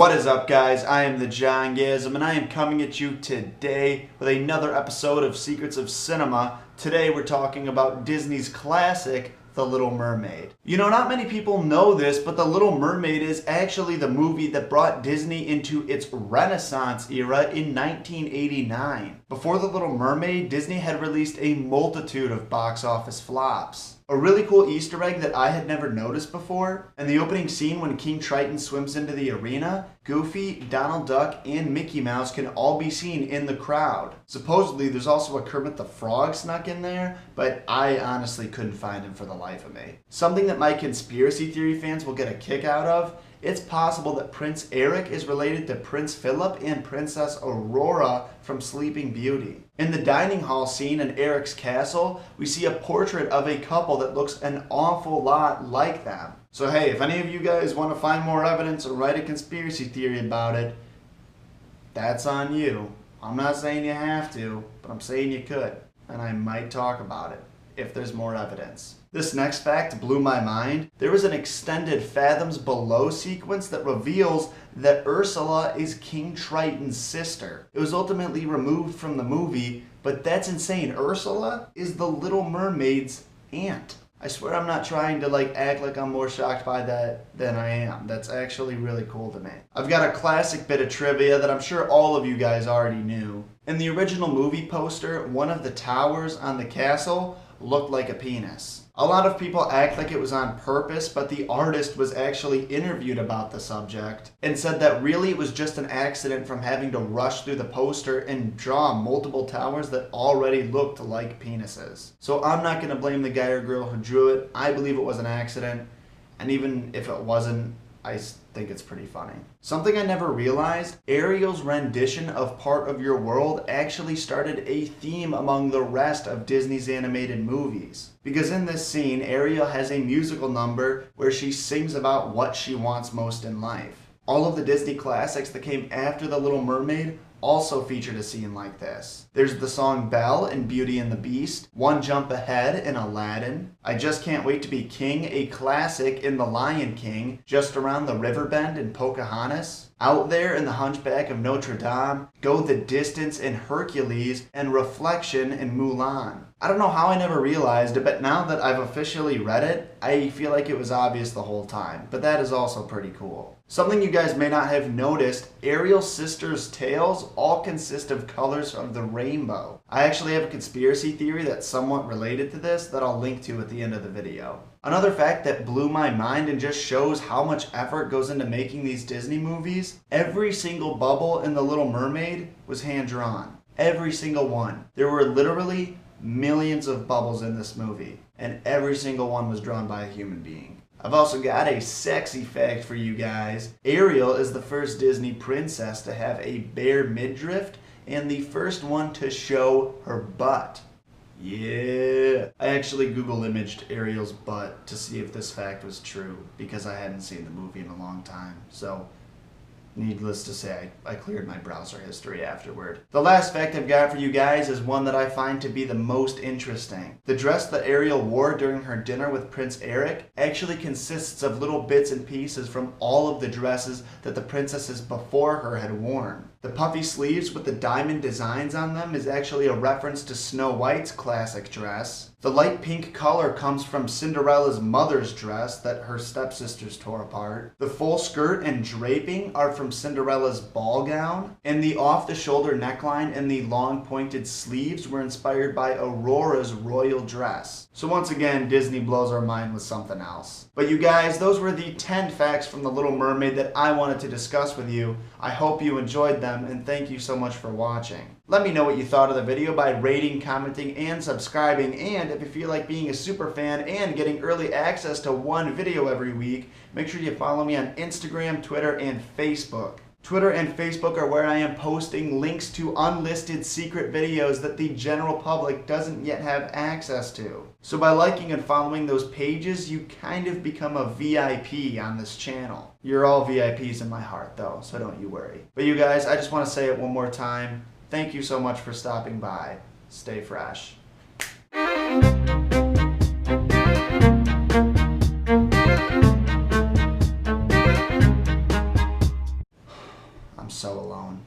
What is up, guys? I am the John Gasm, and I am coming at you today with another episode of Secrets of Cinema. Today we're talking about Disney's classic, The Little Mermaid. You know, not many people know this, but The Little Mermaid is actually the movie that brought Disney into its Renaissance era in 1989. Before The Little Mermaid, Disney had released a multitude of box office flops. A really cool Easter egg that I had never noticed before, in the opening scene when King Triton swims into the arena, Goofy, Donald Duck, and Mickey Mouse can all be seen in the crowd. Supposedly there's also a Kermit the Frog snuck in there, but I honestly couldn't find him for the life of me. Something that my conspiracy theory fans will get a kick out of, it's possible that Prince Eric is related to Prince Philip and Princess Aurora from Sleeping Beauty. In the dining hall scene in Eric's castle, we see a portrait of a couple that looks an awful lot like them. So hey, if any of you guys want to find more evidence or write a conspiracy theory about it, that's on you. I'm not saying you have to, but I'm saying you could. And I might talk about it if there's more evidence. This next fact blew my mind. There was an extended Fathoms Below sequence that reveals that Ursula is King Triton's sister. It was ultimately removed from the movie, but that's insane. Ursula is the Little Mermaid's aunt. I swear I'm not trying to act like I'm more shocked by that than I am. That's actually really cool to me. I've got a classic bit of trivia that I'm sure all of you guys already knew. In the original movie poster, one of the towers on the castle looked like a penis. A lot of people act like it was on purpose, but the artist was actually interviewed about the subject and said that really it was just an accident from having to rush through the poster and draw multiple towers that already looked like penises. So I'm not going to blame the guy or girl who drew it. I believe it was an accident, and even if it wasn't, I think it's pretty funny. Something I never realized, Ariel's rendition of Part of Your World actually started a theme among the rest of Disney's animated movies. Because in this scene, Ariel has a musical number where she sings about what she wants most in life. All of the Disney classics that came after The Little Mermaid also featured a scene like this. There's the song Belle in Beauty and the Beast, One Jump Ahead in Aladdin, I Just Can't Wait to Be King, a classic in The Lion King, Just Around the River Bend in Pocahontas, Out There in The Hunchback of Notre Dame, Go the Distance in Hercules, and Reflection in Mulan. I don't know how I never realized it, but now that I've officially read it, I feel like it was obvious the whole time, but that is also pretty cool. Something you guys may not have noticed, Ariel's sisters' tails all consist of colors of the rainbow. I actually have a conspiracy theory that's somewhat related to this that I'll link to at the end of the video. Another fact that blew my mind and just shows how much effort goes into making these Disney movies, every single bubble in The Little Mermaid was hand-drawn. Every single one. There were literally millions of bubbles in this movie, and every single one was drawn by a human being. I've also got a sexy fact for you guys. Ariel is the first Disney princess to have a bare midriff and the first one to show her butt. Yeah. I actually Google imaged Ariel's butt to see if this fact was true because I hadn't seen the movie in a long time. So, needless to say, I cleared my browser history afterward. The last fact I've got for you guys is one that I find to be the most interesting. The dress that Ariel wore during her dinner with Prince Eric actually consists of little bits and pieces from all of the dresses that the princesses before her had worn. The puffy sleeves with the diamond designs on them is actually a reference to Snow White's classic dress. The light pink color comes from Cinderella's mother's dress that her stepsisters tore apart. The full skirt and draping are from Cinderella's ball gown. And the off-the-shoulder neckline and the long pointed sleeves were inspired by Aurora's royal dress. So once again, Disney blows our mind with something else. But you guys, those were the 10 facts from The Little Mermaid that I wanted to discuss with you. I hope you enjoyed them, and thank you so much for watching. Let me know what you thought of the video by rating, commenting, and subscribing. And if you feel like being a super fan and getting early access to one video every week, make sure you follow me on Instagram, Twitter, and Facebook. Twitter and Facebook are where I am posting links to unlisted secret videos that the general public doesn't yet have access to. So by liking and following those pages, you kind of become a VIP on this channel. You're all VIPs in my heart though, so don't you worry. But you guys, I just want to say it one more time. Thank you so much for stopping by. Stay fresh. I'm so alone.